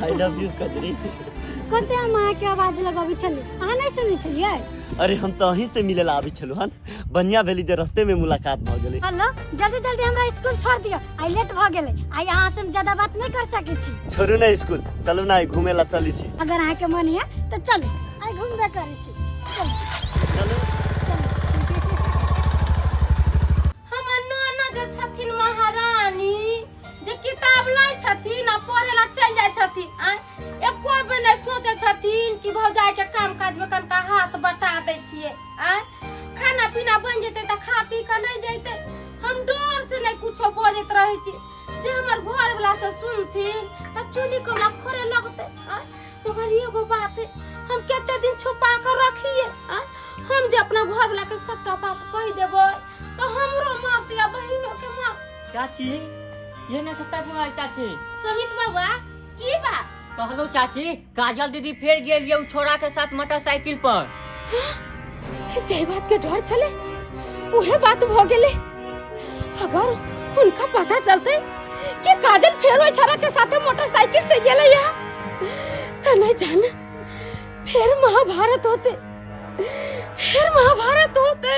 I love you Kajri. कते माँ के आवाज लगाबी छली, अहाँ नहीं सुनै छलियै? अरे हम तो अहीं से मिले ला आबी छलु हन, बनिया भेली जे रास्ते में मुलाकात भ गेलै। हेलो, जल्दी जल्दी हमरा स्कूल छोड़ दियो, आई लेट भ गेलै। आई अहाँ से हम ज्यादा बात नहीं कर सकै छी। छोड़ू ना स्कूल, चलू ना घूमे ला चली छी। अगर अहाँ के मन है तो चलू, आई घूमबे करै छी। चलू चलू। हमर नाना जे छथिन महारानी जे किताब लै छथिन आ पढ़े ला चल जाय छथिन, एको बेर नहीं सोचे छथिन कि भौजाई के काम काज में कनका हाथ बटा दै छियै। खाना पीना बन जेतै त खा पी के नहीं जैतै। हम डर से नहीं कुछो बजैत रहै छी जे हमर घर वाला से सुनथिन त चुनी को ना फोड़े लगतै। मगर एगो बात है, हम केते दिन छुपा के रखिए। हम जे अपना घर वाला के सबटा बात कह देबै तो हमरो मार दिया, बहिनो के मार। चाची ये ना सत्ता बुआ चाची। सहित बाबा की बात कहलो चाची, काजल दीदी फिर गेल ये छोरा के साथ मोटरसाइकिल पर। जय बात के डर चले, उहे बात भ गेले। अगर उनका पता चलते कि काजल फेर ओइ छोरा के साथ मोटरसाइकिल से गेले या त नहीं जान फिर महाभारत होते, फिर महाभारत होते।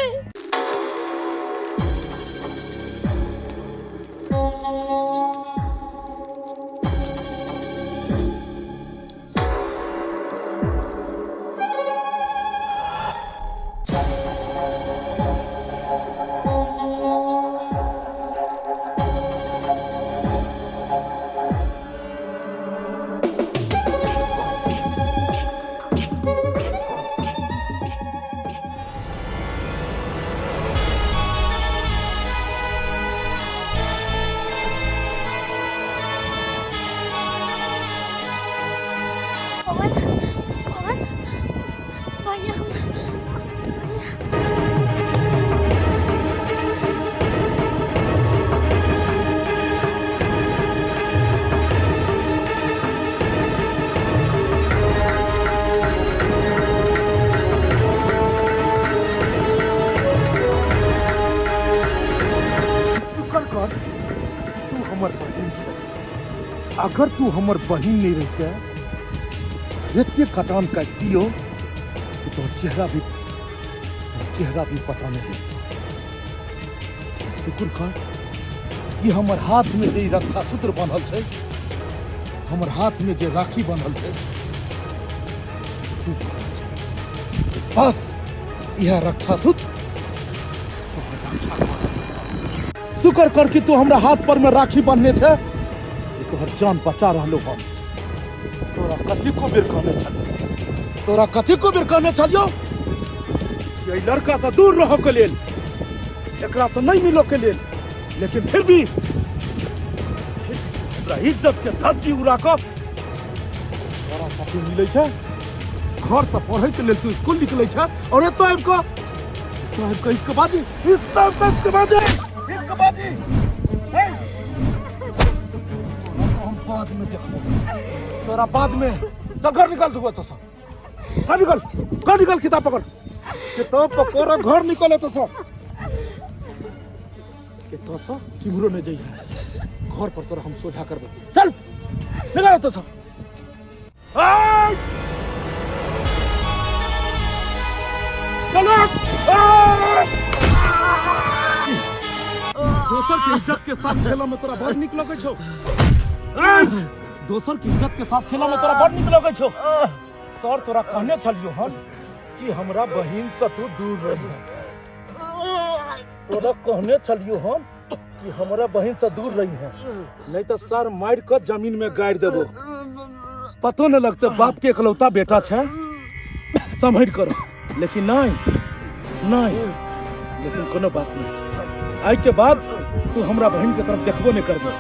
अगर तू हमर बहिन नहीं रहते इतने कटान काट दियो तो चेहरा भी पता नहीं। शुक्र कर कि हमर हाथ में जे रक्षा सूत्र बनल छे, हमर हाथ में जे राखी बनल छे, बस यह रक्षा सूत्र। शुक्र कर कि तू हमरा हाथ पर में राखी बनने छे, तोहर जान बचा रहलो हम। तोरा कथी को बेर कहने छलियो ये लड़का से दूर रहो के लेल, एकरा से नहीं मिलो के लेल, लेकिन फिर भी हमरा इज्जत के धज्जी उड़ा के तोरा साथे मिलै छै। घर से पढ़ै के लेल तू स्कूल निकलै छै और एतो आबि के इसके बाजी बाद में देखो, तोरा बाद में तो घर निकाल दूंगा। तो घर निकल किताब पकड़, किताब पकड़ घर निकले। तो चिमरो नहीं जाइए घर पर, तोरा हम सोझा करबे। चल निकाल। तो दोसर के इज्जत के साथ खेला में तोरा बड़ निक लगे छौ। दोसर की इज्जत के साथ खेला में तोरा बड़ निक लगे छौ। सर तोरा कहने छलियो हन कि हमरा बहिन से तू दूर रही। तोरा कहने छलियो हन कि हमरा बहिन से दूर रही है, नहीं तो सर मार के जमीन में गाड़ देबो। पतो न लगते बाप के इकलौता बेटा छे, संभल करो। लेकिन नहीं, लेकिन कोनो बात नहीं। आज के बाद तू हमरा बहन के तरफ देखबो नहीं करबो।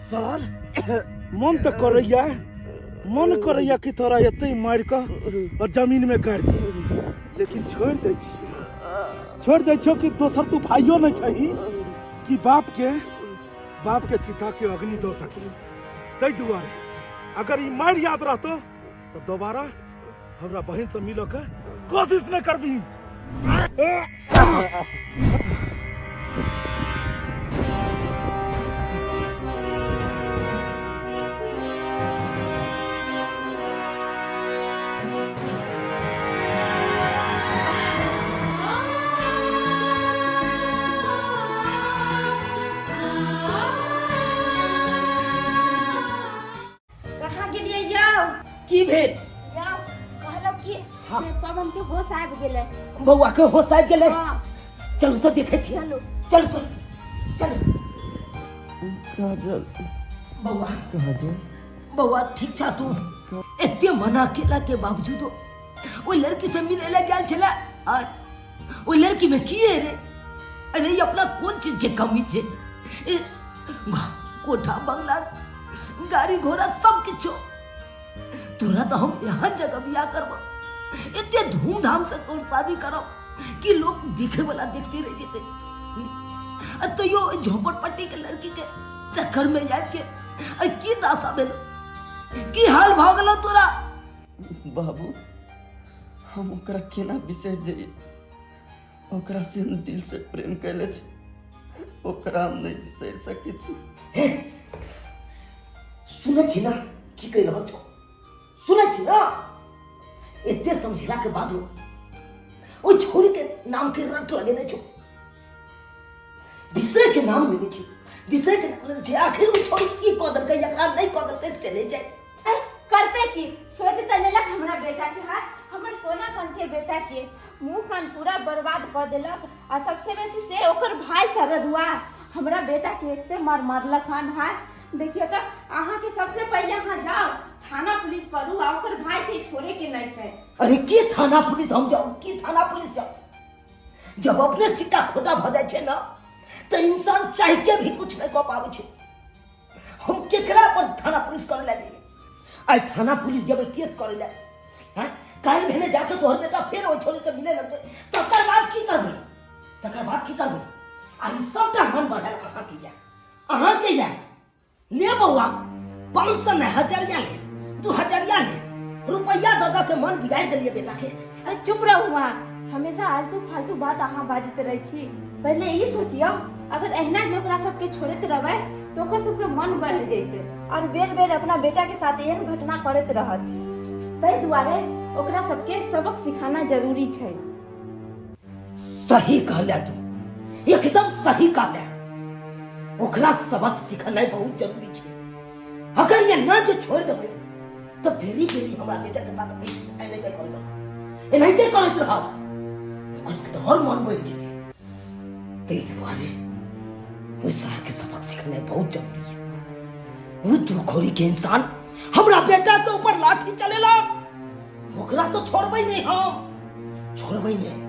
सर मन तो करैया कि तोरा एते मार के और जमीन में गाड़ दी, लेकिन छोड़ दे छो कि दोसर तू भाइयो नहीं छही कि बाप के चिता के अग्नि दो सके। तै दुआरे अगर ई मार याद रहतो तो दोबारा हमरा बहन से मिलो के कोशिश न करबी। कहाँ गेलियै यौ? की भेल? यौ कहलौ कि हाँ। से पवन के होश आबि गेलै। बौआ के होश आबि गेलै? हाँ, चलू तो देखे छी। चलू। चलू तो चलू। काजल बौआ काजल बौआ ठीक छा तू? एते मना केला के बावजूद ओइ लड़की से मिले ला गेल छला और ओइ लड़की में की है रे? अरे ये अपना कौन चीज के कमी छे? ए, कोठा बंगला गाड़ी घोड़ा सब किछो तोरा तो हम यहाँ जगह बियाह करबो इतने धूमधाम से तोर शादी करो कि लोग देखे वाला देखते रह जेते। तो यो झोपड़पट्टी के लड़की के चक्कर में जाके की दासा भेलो की हाल भ गेलो तोरा? बाबू हम ओकरा केना बिसर जाइए? ओकरा से हम दिल से प्रेम कैले छी, ओकरा हम नहीं बिसर सके छी। हे सुनै छी ना की कह रहल छौ? सुनै छी ना? एते समझेला के बाद ओ छोरी के नाम के रट लगेने छौ। बिसरे के नाम लेने छी, बिसरे के नाम लेने छी। आखिर वो छोरी की कदर के एकरा नहीं कदर के से ले जाए? करते की सोच त लेलक हमरा बेटा के हाथ, हमर सोना सन के बेटा के मुंह कान पूरा बर्बाद कर देलक। आ सबसे बेसी से ओकर भाई सरदुआ हमरा बेटा के एते मारलक हन। हां देखिए तो अहाँ के सबसे पहले अहाँ जाओ थाना पुलिस करू आ ओकर भाई के छोड़े के नहीं छै। अरे की थाना पुलिस हम जाओ? की थाना पुलिस जाओ? जब अपने सिक्का खोटा भ जाय छै ना तो इंसान चाह के भी कुछ नहीं कह पावे छै। हम केकरा पर थाना पुलिस करे ला जाइए? आई थाना पुलिस जब केस करे ला हैं काल भेने जाके तोहर बेटा फिर ओइ छोरी से मिले लगते तकर बाद की करबे? तकर बाद की करबे? आई सबटा मन बढ़ल अहाँ की जा, अहाँ के जा ले बउआ 500 नहीं 1000 ले 2000 ले रुपया दादा के मन बिगाड़ दिलिए बेटा के। अरे चुप रहू वहाँ, हमेशा आलतू फालतू बात अहाँ बाजते रहे छी। पहले ई सोचियो अगर एहना जे ओकरा सबके छोड़त रहबै तो ओकर सबके मन बढ़ जैते और बेर बेर अपना बेटा के साथ एहन घटना करत रहत। तै दुआरे ओकरा सबके सबक सिखाना जरूरी छै। सही कहले तू, एकदम सही कहले। ओकरा सबक सिखाना बहुत जरूरी छै। अगर ये ना जो छोड़ देबै तो फेरी फेरी हमरा बेटा के साथ एने के कर दो एनाइते करत रह ओकर से तो और मन बढ़ जेते। तै दुआरे ओइ सारा के सबक सिखाना बहुत जरूरी है। वो दुखोरी के इंसान हमरा बेटा के ऊपर लाठी चलेला ओकरा तो छोड़बै नहीं, हम छोड़बै नहीं।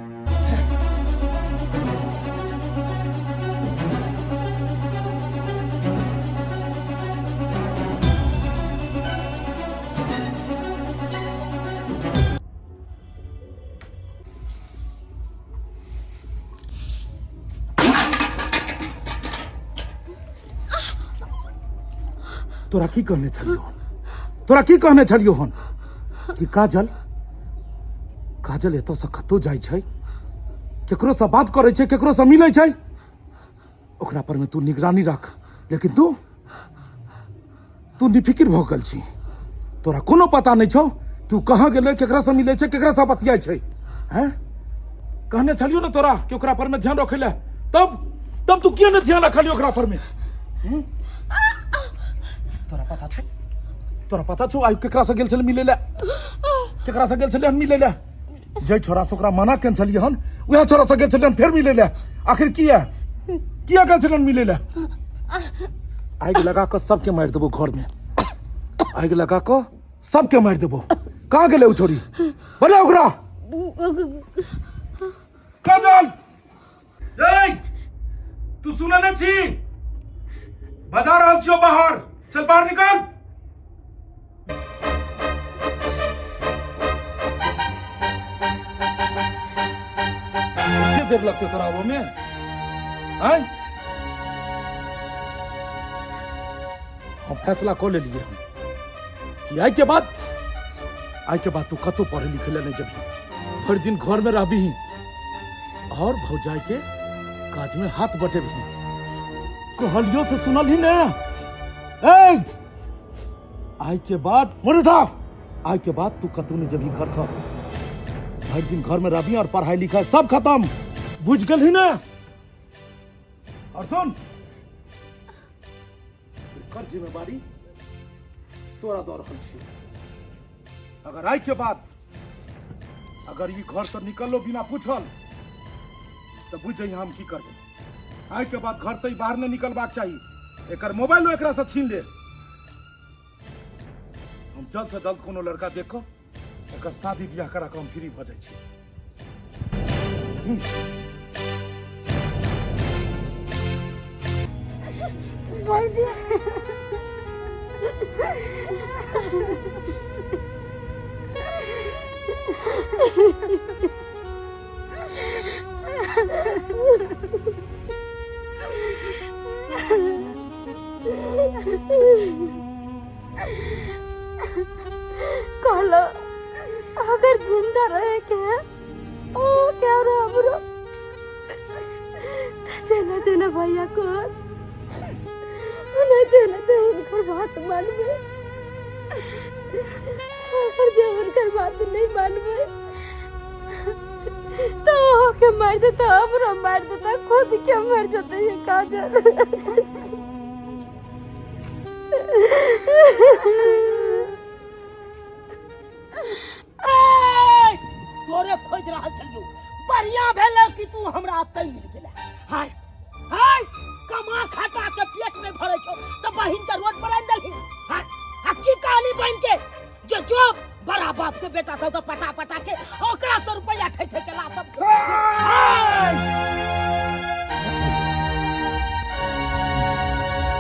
तोरा की कहने छलियो हन? तोरा की कहने छलियो हन कि काजल काजल एतो से कतो जाय छै, केकरो से बात करे छै, केकरो से मिले छै, ओकरा पर में तू निगरानी रख। लेकिन तू निफिकिर भ गेल छी। तोरा कोनो पता नहीं छौ तू कहाँ गेले, केकरा से मिले छै, केकरा से बतियाय छै। हैं कहने छलियो ना तोरा कि ओकरा पर में ध्यान रखे ले, तब तू किया नहीं ध्यान रखलियो ओकरा पर में? तोरा पता छो आई केकरा से गेल छले मिले ले, केकरा से गेल छले हम मिले ले? जे छोरा से ओकरा मना केन छलिए हन वह छोरा से गेल छले फिर मिले ले। आखिर किया गेल छले मिले ले? आग लगा के सबके मार देबो घर में, आग लगा के सबके मार देबो। कहाँ गेले उ छोरी? बना ओकरा। काजल ए तू सुने न छी? बता रहल छियो बाहर, चल बाहर निकल। देर लगते तोरा वो में हैं? हम फैसला को ले लिए कि आज के बाद तू कतो पढ़े लिखे ले नहीं जब भर दिन घर में रहबी और भौजाई के काज में हाथ बटे भी कहलियो से सुनल ही ना। ए आज के बाद मोरे उठा, आज के बाद तू कतू नहीं जब घर से भर दिन घर में रहबी और पढ़ाई लिखाई सब खत्म, बुझ गल ही ना। और सुन कर जिम्मेवारी तोरा दौर छी। अगर आज के बाद अगर ये घर से निकलो बिना पूछल तो बुझ जाइए हम की करबे। आज के बाद घर से ही बाहर नहीं निकलबाक चाहिए। एकर मोबाइल एकरा से छीन ले। हम जल्द से जल्द कोनो लड़का देखो एकर शादी ब्याह करा के हम फ्री भ जाई छी। कहलो अगर जिंदा रहे के ओ क्या रो हमरो चला चला भैया को नहीं चला तो उनकर बात मानबे। अगर जब उनकर बात नहीं मानबे तो के मार दे तो हमरो मार दे तो खुद के मर जाते ये काजल। तोरे खोज रहा चलियो बढ़िया भेल कि तू हमरा अतै मिल गेला। हाय हाय कमा खाता के पेट में भरे छो तो बहिन के रोड पर आन देलही। हाय आ की कहानी बहन के जो बड़ा बाप के बेटा सब के पटा पटा के ओकरा 100 रुपया ठे ठे के ला सब।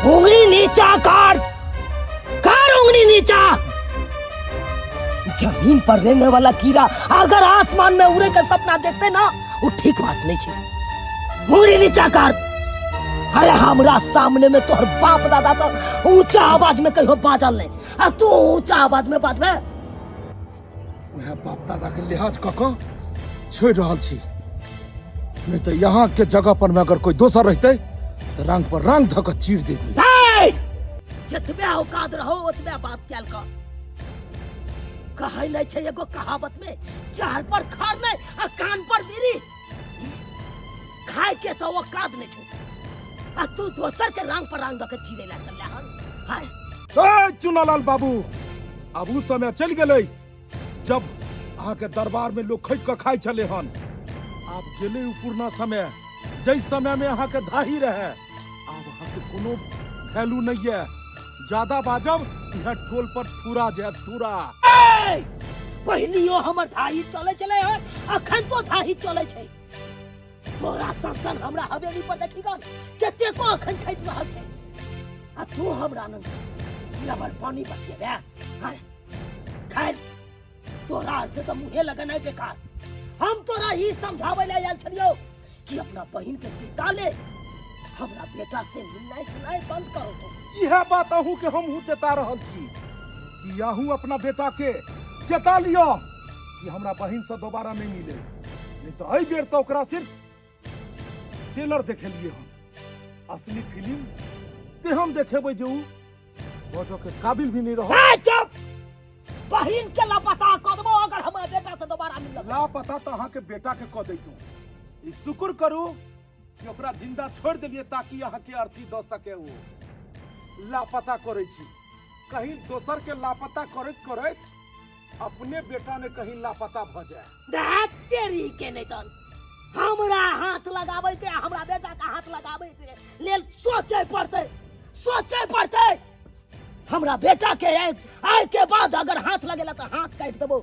उंगली नीचा कर उंगली नीचा। जमीन पर रहने वाला कीड़ा अगर आसमान में उड़े का सपना देखते ना वो ठीक बात नहीं छे। उंगली नीचा कर। अरे हमरा सामने में तोहर बाप दादा तो ऊंचा आवाज में कहियो बाजल नहीं आ तू ऊंचा आवाज में बाजबे। वह बाप दादा के लिहाज क के छोड़ रहल छी। नहीं तो यहाँ के जगह पर में अगर कोई दोसर रहते तो रंग पर रंग धक चीर देती। जतबे औकात रहो ओतबे बात कैल का। कहै नहीं छे एगो कहावत में चार पर खार नहीं आ कान पर बीड़ी खाए के तो औकात नहीं छे आ तू दोसर के रंग पर रंग धक चीरे ला चल हन। हाय ए चुनालाल बाबू अब उस समय चल गेलै जब अहाँ के दरबार में लोग खैद के खाई चले हन। आप गेले पुरना समय जै समय में अहाँ के धाही रहे अब अहाँ के कोनो वैल्यू नहीं है। ज्यादा बाजब यह टोल पर थूरा जाए थूरा। पहिलियो हमर धाही चले है अखन तो धाही चले छे। तोरा संसन हमरा हवेली पर देखी गन कते को अखन खैत रहल छे आ तू हमरा न लबर पानी बतिएबे। हाय खैर तोरा से तो मुहे लगन है बेकार। हम तोरा ई समझावे ले आयल छलियो कि अपना बहिन के चिता ले हमरा बेटा से मिलनाइ सुनाइ बंद करो। तो यह बात अहू के हम चेता रहल छी कि अहू अपना बेटा के चेता लियो कि हमरा बहिन से दोबारा नहीं मिले। नहीं तो आई बेर तो ओकरा सिर्फ ट्रेलर देखे लिए हम असली फिल्म ते हम देखेबै जे उ बजो के काबिल भी नहीं रहो। चुप बहिन के लापता क देबो अगर हमरा बेटा से दोबारा मिलल। लापता तो अहाँ के बेटा के क दैतू। ई शुक्र करू कि ओकरा जिंदा छोड़ देलिए ताकि अहाँ के अर्थी द सके। वो लापता करे छी कहीं दोसर के लापता करत करत अपने बेटा ने कहीं लापता भ जाए। देख तेरी के नहीं तन हमरा हाथ लगावे के हमरा बेटा का हाथ लगावे के लेल सोचे पड़ते। हमरा बेटा के आए के बाद अगर हाथ लगेला तो हाथ काट देबो।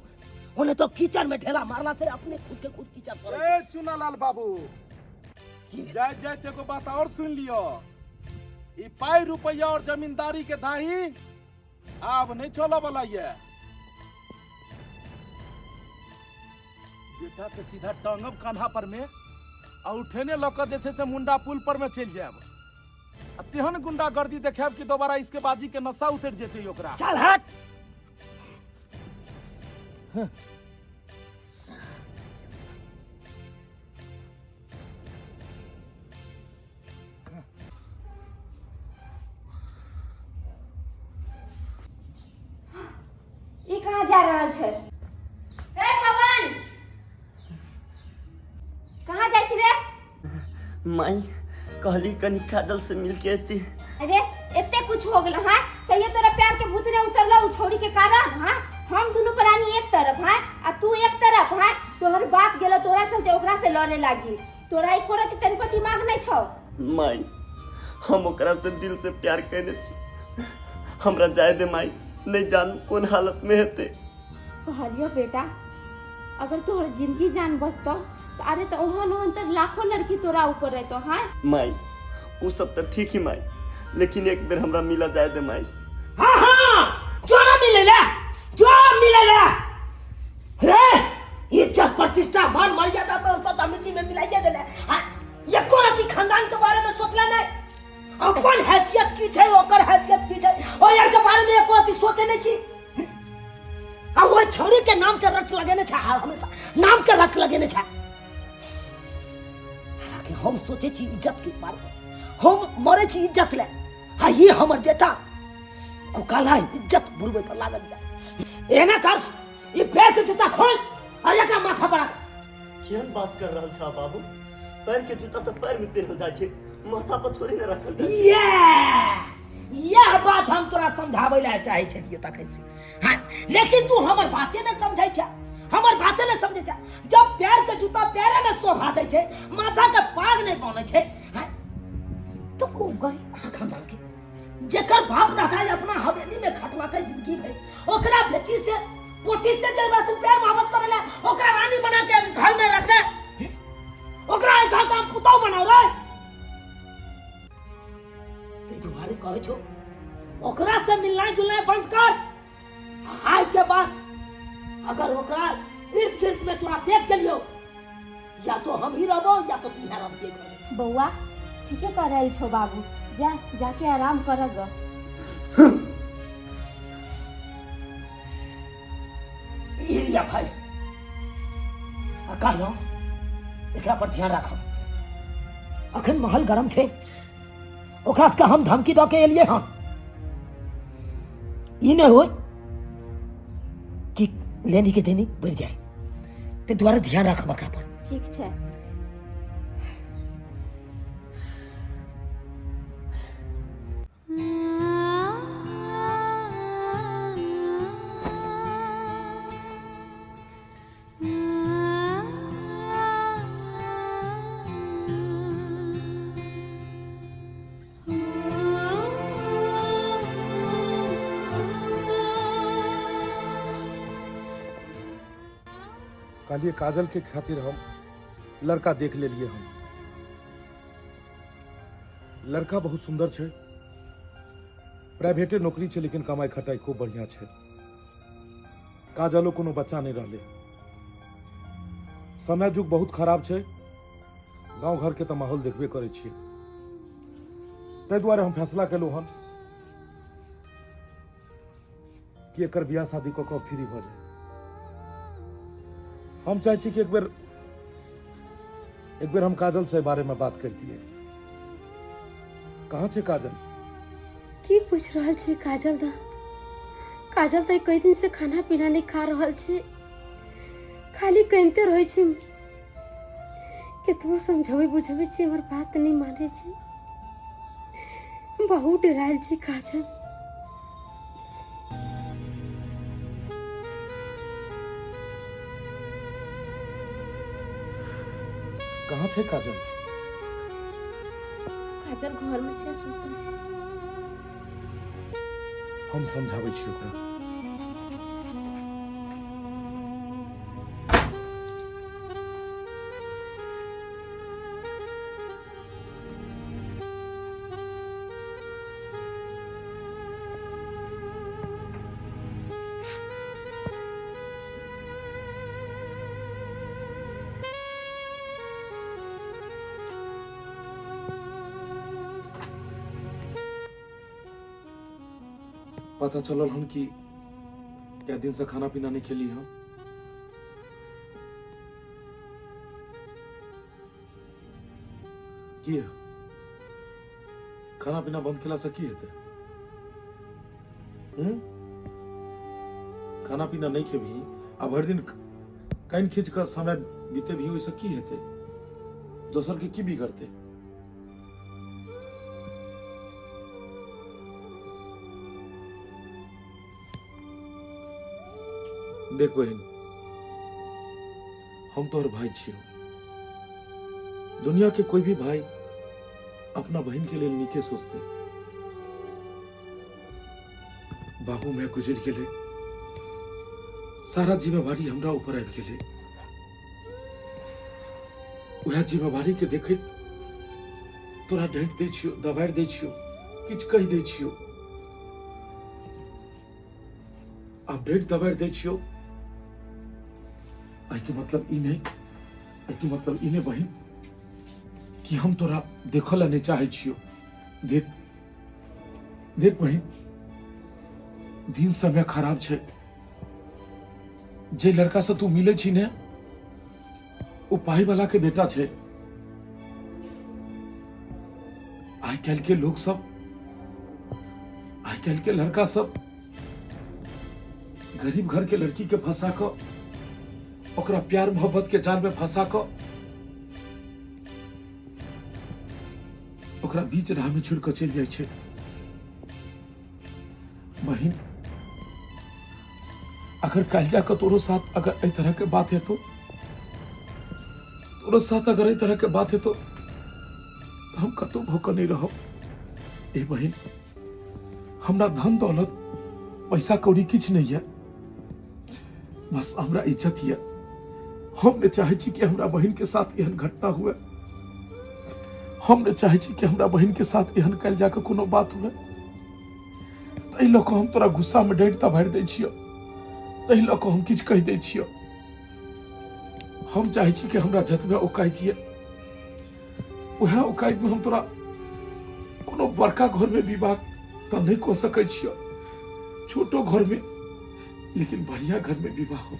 ओने तो किचन में ढेला मारला से अपने खुद के खुद किचन पर। ए चुनालाल बाबू जाय जाय तेको बात और सुन लियो। ई पाई रुपया और जमींदारी के धाही अब नहीं चलो वाला ये। बेटा के सीधा टांगब कान्हा पर में और उठेने लौका देखे से मुंडा पुल पर में चल जाब। अब तेहन गुंडागर्दी देखेब कि दोबारा इसके बाजी के नशा उतर जेते ओकरा। चल हट। छे। हे पवन, कहाँ जाइ छी रे? माई कहली कनी काजल से मिलके अती। अरे एते कुछ हो गेल हां, तइयो तोरा प्यार के भूत ने उतरला उ छोरी के कारण हां। हम दोनों प्राणी एक तरफ हां आ तू एक तरफ हां। तोहर बाप गेलो तोरा चलते ओकरा से लड़े लागी। तोरा एक कोरा के तनिको दिमाग नहीं छौ। माई हम ओकरा से दिल से प्यार करने छी, हमरा जाए दे माई, नहीं जान कौन हालत में हेते। कहलियो बेटा, अगर तोहर जिंदगी जान बचतो तो अरे तो ओहन तो लाखों लड़की तोरा ऊपर रहतो हां। माई वो सब तो ठीक ही माई, लेकिन एक बेर हमरा मिला जाए दे माई। हाँ हाँ, जो ना मिलेला, जो मिलेला रे, इज्जत प्रतिष्ठा मान मर्यादा तो सब मिट्टी में मिलाइए देले। हाँ, ये कोन की खानदान के बारे में सोचला नहीं, अपन हैसियत की छै, ओकर हैसियत की छै, ओ यार के बारे में एको अति सोचे नहीं छी। आ वो छोरी के नाम के रट लगेने छै, हमेशा नाम के रट लगेने छै। हालांकि हम सोचे छी इज्जत के बारे में, हम मरे छी इज्जत ले। हाँ ये हमर बेटा को काला इज्जत बुरबे पर लागल जा। एना कर, ये पैर के जूता खोल और एकरा माथा पर रख। केहन बात कर रहल छा बाबू? पैर के जूता तो पैर में पहनल जाय छै, माथा पर थोड़ी न रखल जाय छै। यह बात हम तोरा समझाबै ला चाहे छलिए तखन से। हां, लेकिन तू हमर बाते न समझै छ, हमर बाते न समझै छ। जब पैर के जूता पैरे में शोभा दै छै, माथा के पाग नहीं पहनै छै। हां, तो को गरीब खानदान के जेकर बाप दादा अपना हवेली में खटवा के जिंदगी भर, ओकरा बेटी से पोती से जब तू प्यार मोहब्बत करेला, ओकरा रानी बना के घर में रखना, ओकरा घर का पुतौ बनाओ रे। ते तुम्हारे कहे छो ओकरा से मिलना जुलना बंद कर। आज के बाद अगर ओकरा इर्द गिर्द में तोरा देख गेलियो, या तो हम ही रहबो या तो तू ही रह। बउआ ठीके कह रहल छो बाबू, जा जाके आराम करग। इलिया भाई अकालो एकरा पर ध्यान राखब। अखन महल गरम छे, ओकरा से हम धमकी द के एलिए हम। ई नहीं होय कि लेनी के देनी बढ़ जाए, ते द्वारा ध्यान रखब एकरा पर। ठीक छे। कालिए काजल के खातिर हम लड़का देख ले लिए। हम लड़का बहुत सुंदर छे, प्राइवेटे नौकरी छे, लेकिन कमाई खटाई खूब बढ़िया छे। काजलो कोनो बच्चा नहीं रहले। समय जुग बहुत खराब छे, गांव घर के तो माहौल देखबे करे छिए। तै दुआरे हम फैसला केलु हन कि एकर बियाह शादी क के फ्री भ जाए। हम चाहे छी कि एक बेर हम काजल से बारे में बात करतिए। कहाँ छे काजल? की पूछ रहल छी काजल दा? काजल दा कई दिन से खाना पीना नहीं खा रहल छी, खाली कहिते रहे छी। केतबो समझावे बुझावे छी, हमर बात नहीं माने छी। बहुत डराल छी काजल। कहाँ छे काजल? काजल घर में छे सुतल। हम समझावे छी ओकरा। पता चलल हम कि क्या दिन से खाना पीना नहीं खेली हम। की खाना पीना बंद केला से की हेतै? खाना पीना नहीं खेबही आ भरि दिन कान खींच कर समय बीते भी ओइसे की हेतै दोसर के की बिगड़तै देख बहन हम तोहर भाई छियो दुनिया के कोई भी भाई अपना बहन के लिए नीके सोचते बाबू मैं गुजर गेले सारा जिम्मेवारी हमरा ऊपर आबि गेले वह जिम्मेवारी के देखैत तोरा डांट दै छियो दबाड़ दै छियो किछ कहि दै छियो अब डांट दबाड़ दै छियो आई के मतलब ई नहीं आई के मतलब ई नहीं बहन कि हम तोरा देखल नहीं चाहे छियो देख देख बहन दिन समय खराब छे जे लड़का से तू मिले छी ने वो पाई वाला के बेटा छे आई कल के लोग सब आई कल के लड़का सब गरीब घर के लड़की के फंसा कर ओकरा प्यार मोहब्बत के जाल में फंसा कर ओकरा बीच राह में छोड़ कर चल जाए छे बहन अगर कल जाकर तोरो साथ अगर इस तरह के बात है तो तोरो साथ अगर इस तरह के बात है तो हम कतो भूख नहीं रहो ए बहन हमरा धन दौलत पैसा कौड़ी किछ नहीं है बस हमरा इज्जत है हमने चाहे छी कि हमरा बहन के साथ एहन घटना हुए हमने चाहे छी कि हमरा बहन के साथ एहन कल जाकर कोनो बात हुए तै लऽ कऽ हम तोरा गुस्सा में डांट दबाड़ दै छियो तै लऽ कऽ हम किछ कहि दै छियो हम चाहे छी कि हमरा जतबे औकात ये वह औकात में हम तोरा कोनो बड़का घर में विवाह तो नहीं कऽ सकै छियो छोटो घर में लेकिन बढ़िया घर में विवाह हो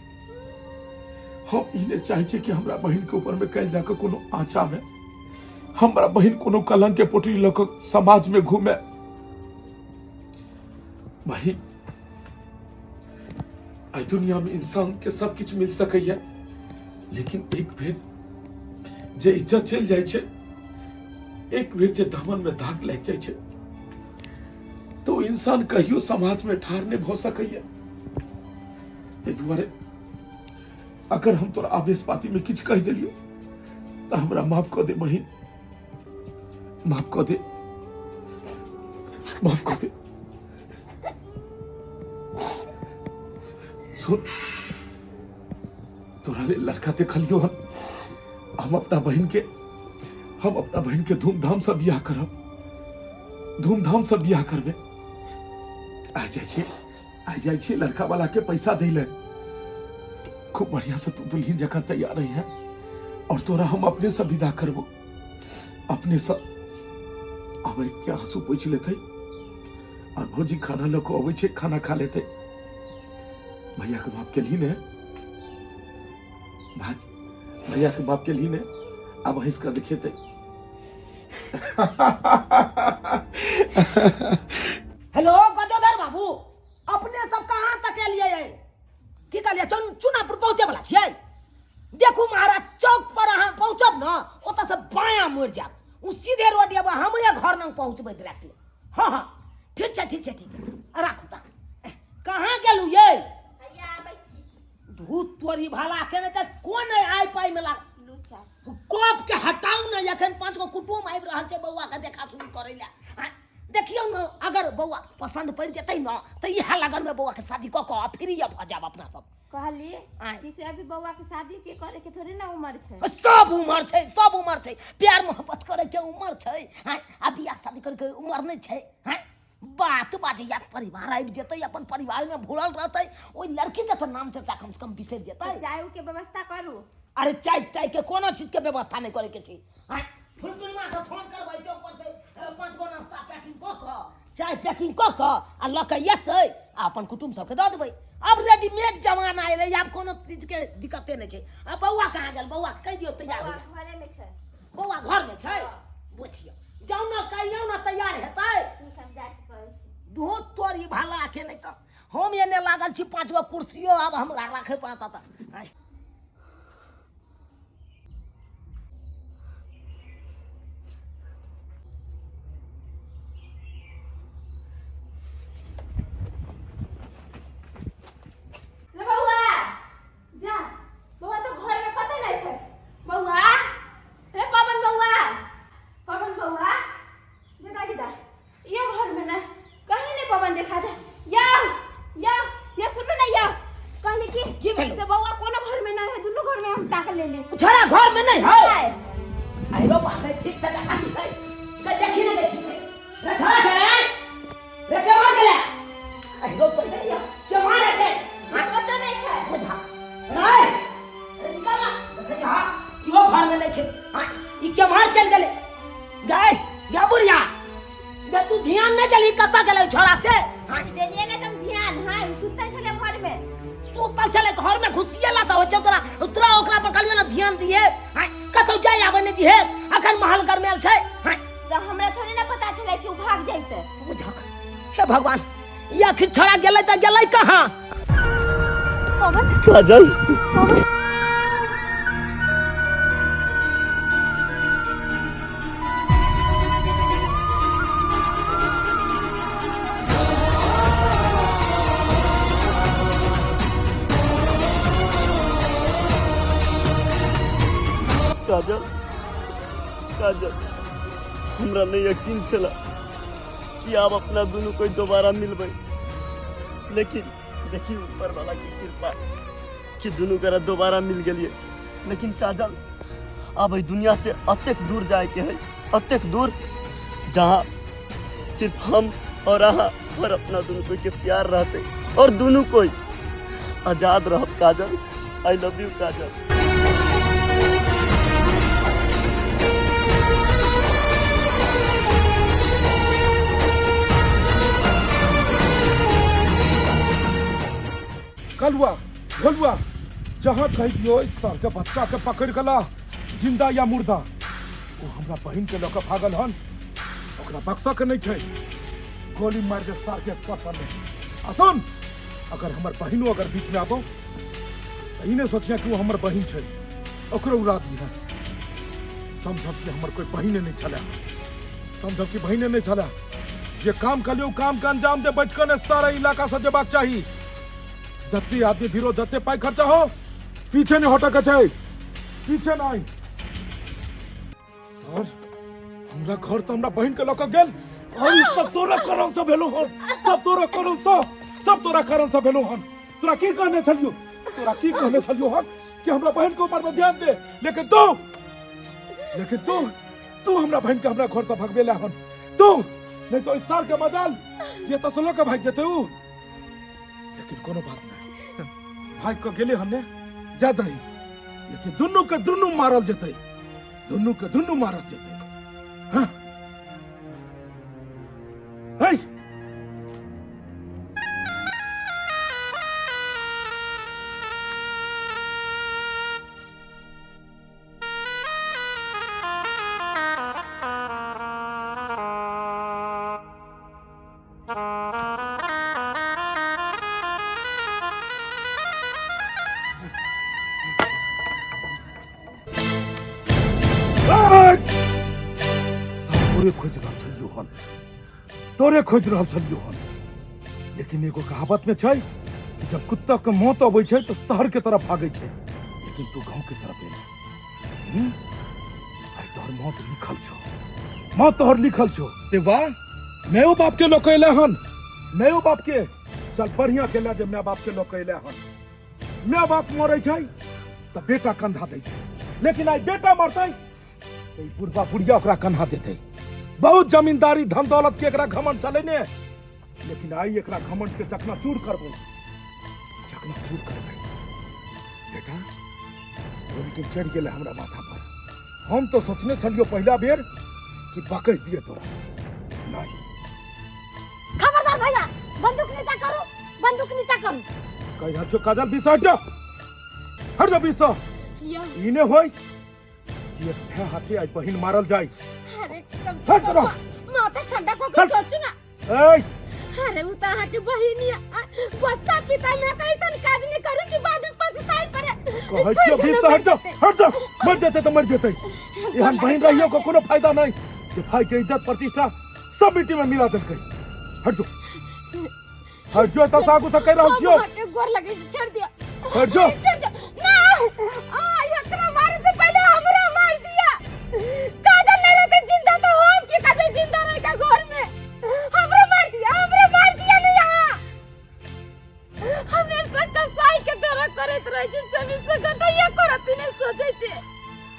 हम ई नहीं चाहे छी कि हमरा बहन के ऊपर में कल जाकर कोनो आँचा में हमरा बहन कोनो कलंक के पोटली लऽ कऽ समाज में घूमे बहन आई दुनिया में इंसान के सब कुछ मिल सकैया लेकिन एक बेर जे इज्जत चल जाए छे एक बेर जे दामन में दाग लग जाए छे तो इंसान कहियो समाज में ठाढ़ नहीं भ सकैया ए दुआरे अगर हम तोरा आवेश पाती में किछ कह दिलियो तो हमरा माफ कर दे बहन माफ कर दे माफ कर दे सुन तोरा ले लड़का देखलियो हम अपना बहन के धूमधाम से बियाह करब धूमधाम से बियाह करबे आ जाए छे लड़का वाला के पैसा दे ले खूब बढ़िया से तू दुल्हन जगह तैयार रही है और तोरा हम अपने से विदा करबो अपने से अब क्या हंसू पूछ लेते और भौजी खाना लोग अबै छे खाना खा लेते भैया के बाप के लिए ने भैया के बाप के लिए ने अब हंस कर दिखेते हेलो गजोधर बाबू अपने सब कहाँ तक एलिए की कहलिए चुनापुर पहुंचे वाला छियै देखू महाराज चौक पर अहाँ पहुंचब न ओतऽ से बायां मुड़ जाब उ सीधे रोड ये हमरे घर नंग पहुंचबै डायरेक्टली हां हां ठीक छै राखू कहाँ गेलू ये भैया आबै छी धूत तोरी भाला केने त कोन आइ पाइ में लाग कप के हटाऊ न एखन 5 गो कुटुम आबि रहल छै बौआ के देखा शुरू करै ले देखियो न अगर बौआ पसंद पड़ जेतै न त इहा लगन में बौआ के शादी क क फ्री भ जाब अपना सब कहली कि से अभी बौआ के शादी के करे के थोड़ी ना उम्र छै सब उम्र छै प्यार मोहब्बत करे के उम्र छै आ बियाह शादी करे के उम्र नहीं छै बात बाजे या परिवार आबि जेतै अपन परिवार में भूलल रहतै ओइ लड़की के तो नाम चर्चा कम से कम बिसर जेतै चाय के व्यवस्था करू अरे चाय के कोनो चीज के व्यवस्था नहीं करे के छै फुलटुनमा के फोन करबै चौक पर से 5 गो नाश्ता पैकिंग क क चाय पैकिंग क क आ ल के एतै आ अपन कुटुंब सबके दऽ देबै अब रेडीमेड जमाना एलै आब कोनो चीज के दिक्कते नहीं छै आ बौआ कहाँ गेल बौआ कहि दियौ तैयार हो घरे में छै बौआ घर में छै बुझियो जाऊ न कहियो न तैयार हेतै ठीक हम जाय छी धूत तोरी भाला के नहीं तो हम एने लागल छी 5 गो कुर्सियो अब हमरा राखे पड़ता था। बउआ जा बउआ तो घर में कतै नहीं छै। बउआ हे पवन बउआ देखा किदा ये घर में ना कहीं नहीं पवन देखा था। या ये सुन ना या कहले की भेल से बउआ कोनो घर में ना है, दुनु घर में हम ताक ले छोड़ा घर में नहीं है। आई रो बात है ठीक से देखा नहीं है के देखी नहीं ठीक से रे छोड़ा है रे के मार गेले आई रो तो नहीं के मार है कतै नहीं छै बुझा रे निकाला देखे जा यो घर में नहीं छै। हां ई के मार चल गेले गए या बुढ़िया दे तू ध्यान नहीं चली कता गेले छोड़ा से। हां देलिए के तुम ध्यान हां सुतल छले घर में सुतल चले घर में घुसियाला सा हो तोरा उतरा ओकरा पर कलियो ना ध्यान दिए। हां कतौ जाय आबे नहीं दिए अखन महल घर में छै। हां तो हमरा थोड़ी ना पता चले कि उ भाग जाइते। बुझा हे भगवान ये आखिर छोड़ा गेले त गेले कहां। काजल काजल काजल हमरा नहीं यकीन चला कि आप अपना दोनों कोई दोबारा मिलबे, लेकिन देखिए ऊपर वाला की कृपा कि दोनों करा दोबारा मिल गलिए। लेकिन काजल अब दुनिया से अत्यक दूर जाए के है, अत्यक दूर जहाँ सिर्फ हम और अहाँ और अपना दोनों कोई के प्यार रहते और दोनों कोई आजाद रह। काजल आई लव यू काजल। कलुआ जहाँ कही दियो इस साल के बच्चा के पकड़ गला जिंदा या मुर्दा वो हमरा बहन के लोग भागल हन ओकरा बक्सा के नहीं थे गोली मार के सार के स्पॉट पर में। सुन अगर हमर बहनों अगर बीच में आबो तो इने सोचिया कि वो हमर बहन छे ओकरो उड़ा दिया। समझब कि हमर कोई बहने नहीं छला, समझब कि बहने नहीं छला। जे काम कलियो काम का अंजाम दे बचकन सारा इलाका से जबाक चाहिए। जत्ती आदमी भीरो जत्ते पाई खर्चा हो पीछे नहीं हटा के पीछे नहीं। सर हमरा घर से हमरा बहन के लक गेल और सब तोरा कारण से भेलो हन, सब तोरा कारण से, सब तोरा कारण से भेलो हन। तोरा की कहने छलियो हन कि हमरा बहन के ऊपर में ध्यान दे, लेकिन तू हमरा बहन के हमरा घर से भगवेला हन। तू नहीं तो इस साल के मजाल ये तो सुनो के भाग जेते उ। लेकिन कोनो बात नहीं, भाग को गेले हमने ज्यादा ही, लेकिन दोनों के दोनों मारल जेते, दोनों के दोनों मारल जेते। हाँ hey! तोरे खोज रहल छलियो हन, लेकिन एगो कहावत में छै कि जब कुत्ता के मौत अबै छै तो शहर के तरफ भागे छै, लेकिन तू गांव के तरफ एले। आई तोहर मौत लिखल छौ, मौत तोहर लिखल छौ। ते वाह मैं बाप के लोग एले हन, मैं बाप के चल बढ़िया केला जे मैं बाप के लोग एले हन। मैं बाप मरै छै त बेटा कंधा दै छै, लेकिन आई बेटा मरतै तो बुढ़वा बुढ़िया ओकरा कंधा देतै। बहुत जमींदारी धन दौलत के एकरा घमंड चले ने, लेकिन आई एकरा घमंड के चकनाचूर करबो, चकनाचूर करबै। बेटा गोली के चढ़ गेले हमरा माथा पर। हम तो सोचने छलियो पहला बेर कि बकस दिए तोरा, नहीं। खबरदार भैया, बंदूक नीचा करो, बंदूक नीचा करो। कह हछो काजल बीस हट जा, हट जा बीस। इने होई ये ठे हाथे आई बहिन मारल जाई। अरे हट करो, माथा ठंडा को के सोचू ना। ए अरे उ त अहाँ के बहिनिया बच्चा पिता में कैसन काज नहीं करू कि बाद में पछताई पड़े। कहै छी अभी तो हट जा मर जेते तो मर जेते। एहन बहन रहियो को कोनो फायदा नहीं जे भाई के इज्जत प्रतिष्ठा सब मिट्टी में मिला देलकै। हट जो तो सागु से कह रहल छियो। के गोर लगे छोड़ दिया। हट जो ना एकरा मारे से पहले हमरा मार दिया। काजल ले रहते जिंदा तो हम की कभी जिंदा रह के घर में हमरा मार दिया नहीं यहाँ। हमेशा कसाई के तरह करत रह जिन सभी से घंटा ये करत नहीं सोचे छे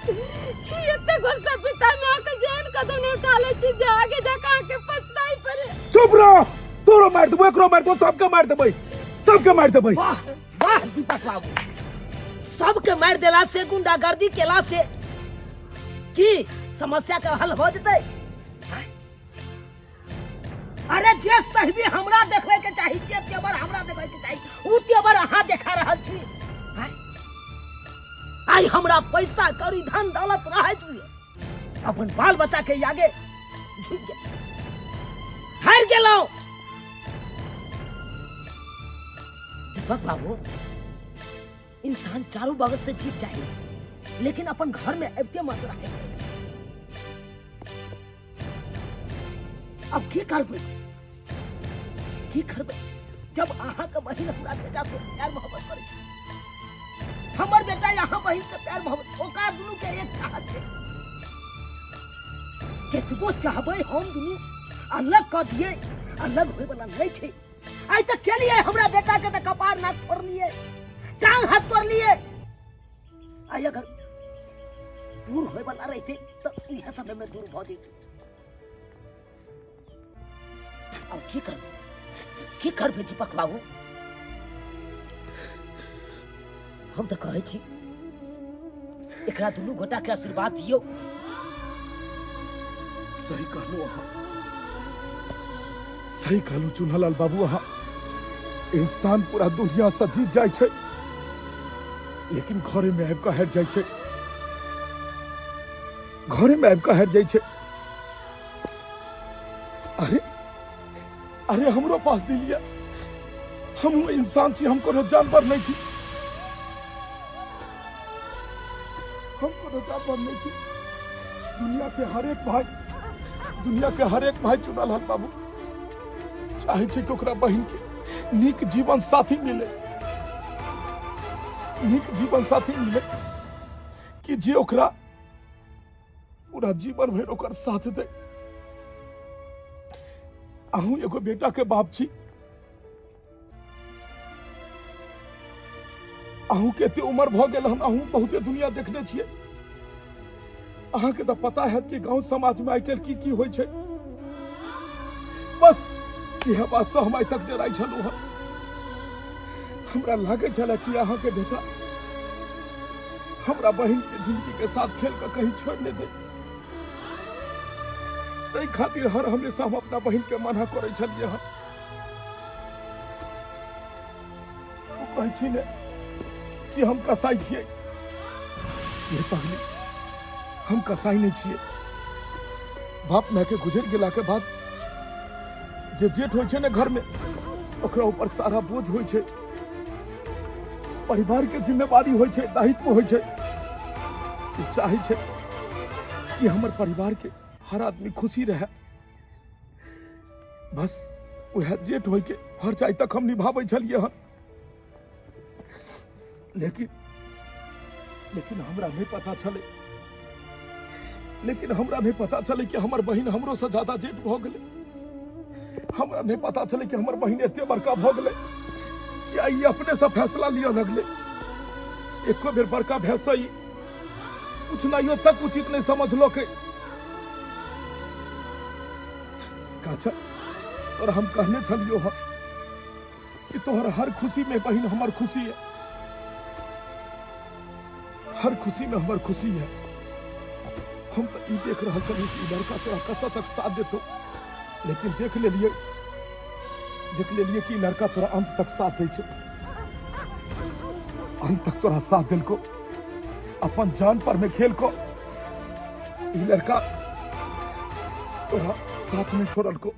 कि एते गुस्सा पिता में आके जेन कदम नहीं उठाले छी जे आगे जाके के पछताई पड़े। चुप रहो। तोरो मार दबो एकरो मार दबो सबके मार देबै। वाह वाह दीपक बाबू, सबके मार देला से गुंडागर्दी केला से की समस्या का हल हो जतै? अरे जे सही भी हमरा देखबे के चाही, जे तेवर हमरा देखबे के चाही उ तेवर अहाँ देखा रहल छी। आई हमरा पैसा कौड़ी धन दौलत रहे जुए अपन बाल बच्चा के आगे झुक गए हार गेलौ। दीपक बाबू, इंसान चारों बगल से जीत जाए लेकिन अपन घर में अबते मत रहे। अब की करबै जब अहाँ के बहिन हमरा बेटा से प्यार मोहब्बत करे छै, हमर बेटा यहाँ बहिन से प्यार मोहब्बत ओका दुनू के एक चाहत छै। केतबो चाहबै हम दुनू अलग कर दिए, अलग होय वाला नहीं छै। आई तक के लिए हमरा बेटा के कपार नाक फोड़ लिए, टांग हाथ तोड़ लिए। आई अगर दूर होय वाला रहते तो यह समय में दूर भ जेते। अब की करबे दीपक बाबू? हम तो कहै छी एकरा दुनू गोटा के आशीर्वाद दियो। सही कहलू अहाँ, सही कहलू चुनलाल बाबू। अहाँ इंसान पूरा दुनिया से जीत जाय छै लेकिन घरे में आबि कऽ हारि जाय छै। अरे हमरो पास दिल ये, हम इंसान छी, हम कोनो जानवर नहीं छी। दुनिया के हर एक भाई चुनलाल बाबू चाहे छै कि ओकरा बहिन के नीक जीवन साथी मिले कि जे ओकरा पूरा जीवन भर ओकर साथ दे। अहूँ एगो बेटा के बाप छी, अहूँ के एते उम्र भ गेल, हम अहूँ बहुते दुनिया देखने छियै। अहाँ के तो पता है कि गांव समाज में आइ काल्हि की होइ छै। बस यह बात से हम आइ तक डराइ छलू हँ। हमरा लागे छले कि अहाँ के बेटा हमरा बहिन के जिंदगी के साथ खेल कर कहीं छोड़ नहीं दे। तै खातिर हर हमेशा हम अपना बहिन के मना करे छलिए हँ। वो कहै छी ने कि हम कसाई छियै। ये पगली, हम कसाई नहीं छियै। बाप माय के गुजर गेला के बाद जे जेठ होइ छै ने घर में, ओकरा ऊपर सारा बोझ होइ छै, परिवार के जिम्मेवारी होइ छै, दायित्व होइ छै। चाहे छै कि हमर परिवार के हर आदमी खुशी रहे। बस वह जेठ होइ के फर्ज आइ तक हम निभाबै छलिए हँ। लेकिन हमरा नहीं पता चले कि हमर बहिन हमरो से ज्यादा जेठ भ गेलै। हमरा नहीं पता चले कि हमर बहिन एते बड़का भ गेलै कि आई अपने से फैसला लिया लगले। एको बेर बड़का भैंसई पूछनाइयो तक उचित नहीं समझ लो के। काचा और हम कहने छलियो हँ कि तोहर हर खुशी में बहिन हमर खुशी है, हर खुशी में हमर खुशी है। हम तो ई देख रहा छलिए कि लड़का तोरा कत तक साथ देतो, लेकिन देख लेलिए कि लड़का तोरा अंत तक साथ दे छै। अंत तक तोरा साथ दिल को, अपन जान पर में खेल को। ई लड़का तोरा साथ में छोड़ल को।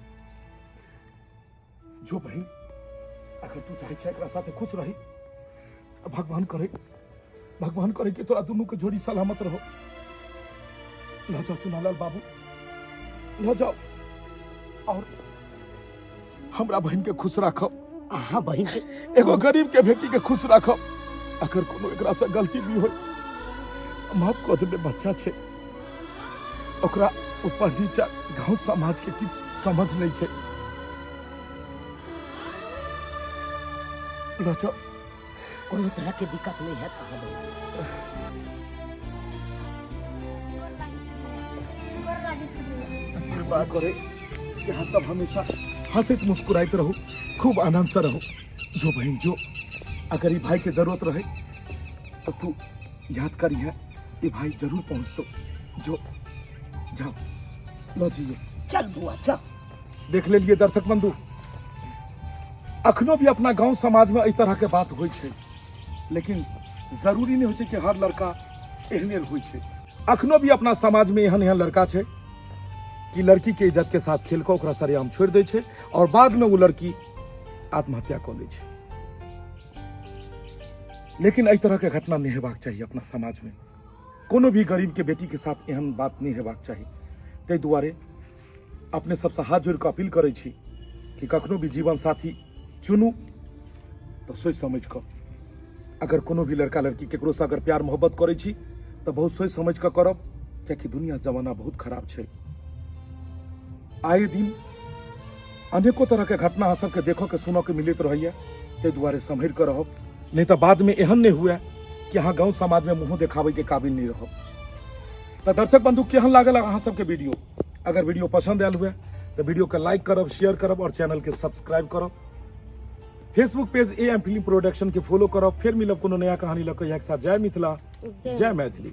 जो बहन अगर तू चाहे छे एकरा साथे खुश रही, भगवान करे कि तोरा दोनों के जोड़ी सलामत रहो। ला जाओ चुनालाल बाबू, ला जाओ और हमरा बहन के खुश राखो। हाँ बहन के एगो गरीब के बेटी के खुश राखो। अगर कोनो एकरा से गलती भी हो, माफ कर देबे। बच्चा छे, ओकरा ऊपर नीचा गांव समाज के किछ समझ नहीं छे। ला जाओ, कोनो तरह के दिक्कत नहीं है कहाँ बहन। कृपा करे कि हाँ सब हमेशा हंसत मुस्कुराइत रहो, खूब आनंद से रहो। जो बहन जो, अगर ये भाई के जरूरत रहे तो तू याद करी है, ये भाई जरूर पहुंच तो। जो जाओ, लो जी चल बुआ चल। देख ले लिए दर्शक बंधु, अखनो भी अपना गांव समाज में इस तरह के बात होई छे, लेकिन जरूरी नहीं होचे कि हर लड़का एहने होई छे। अखनो भी अपना समाज में एहन एहन लड़का छे कि लड़की के इज्जत के साथ खेल को ओकरा सरेआम छोड़ दे छे और बाद में वो लड़की आत्महत्या कर ले छे। लेकिन इस तरह के घटना नहीं हेबाक चाहिए अपना समाज में। कोनो भी गरीब के बेटी के साथ एहन बात नहीं हेबाक चाहिए। ताहि दुआरे अपने सबसे हाथ जोड़ के अपील करे छी कि कखनो भी जीवन साथी चुनू तो सोच समझ कर। अगर कोनो भी लड़का लड़की केकरो से अगर प्यार मोहब्बत करे छी तो बहुत सोच समझ कर करब, क्योंकि दुनिया जमाना बहुत खराब छे। आए दिन अनेकों तरह के घटना अहाँ सबके देखो के सुनो के मिलत रहिए। ताहि दुआरे संभल कर रहब, नहीं तो बाद में एहन नहीं हुए कि अहाँ गाँव समाज में मुँह देखावे के काबिल नहीं रहब। तो दर्शक बंधु केहन लागल अहाँ सबके वीडियो? अगर वीडियो पसंद आयल हुए तो वीडियो के लाइक करब, शेयर करब और चैनल के सब्सक्राइब करब। Facebook page AM film production के फॉलो करब। फिर मिलब कोनो नया कहानी लग एक साथ। जय मिथिला, जय मैथिली।